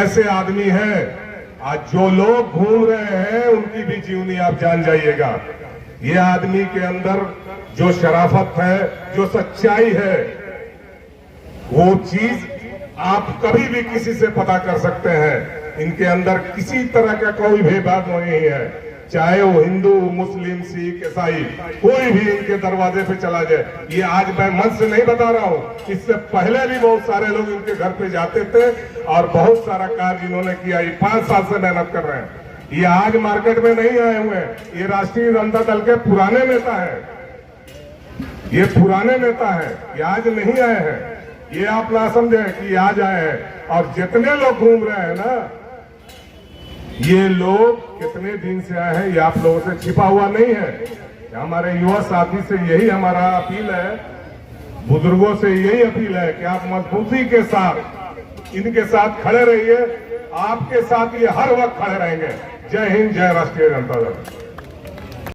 कैसे आदमी हैं। आज जो लोग घूम रहे हैं उनकी भी जीवनी आप जान जाइएगा। ये आदमी के अंदर जो शराफत है, जो सच्चाई है, वो चीज आप कभी भी किसी से पता कर सकते हैं। इनके अंदर किसी तरह का कोई भेदभाव नहीं है, चाहे वो हिंदू, मुस्लिम, सिख, ईसाई, कोई भी इनके दरवाजे पे चला जाए। ये आज मैं मन से नहीं बता रहा हूँ, इससे पहले भी बहुत सारे लोग इनके घर पे जाते थे और बहुत सारा कार्य इन्होंने किया। ये 5 साल से मेहनत कर रहे हैं। ये आज मार्केट में नहीं आए हुए हैं, ये राष्ट्रीय जनता दल के पुराने नेता हैं, ये पुराने नेता हैं, ये आज नहीं आए हैं। ये आप ना समझे कि ये आज आए हैं। और जितने लोग घूम रहे हैं ना, ये लोग कितने दिन से आए हैं, ये आप लोगों से छिपा हुआ नहीं है। हमारे युवा साथी से यही हमारा अपील है, बुजुर्गों से यही अपील है कि आप मजबूती के साथ इनके साथ खड़े रहिए। आपके साथ ये हर वक्त खड़े रहेंगे। जय हिंद, जय राष्ट्रीय जनता दल।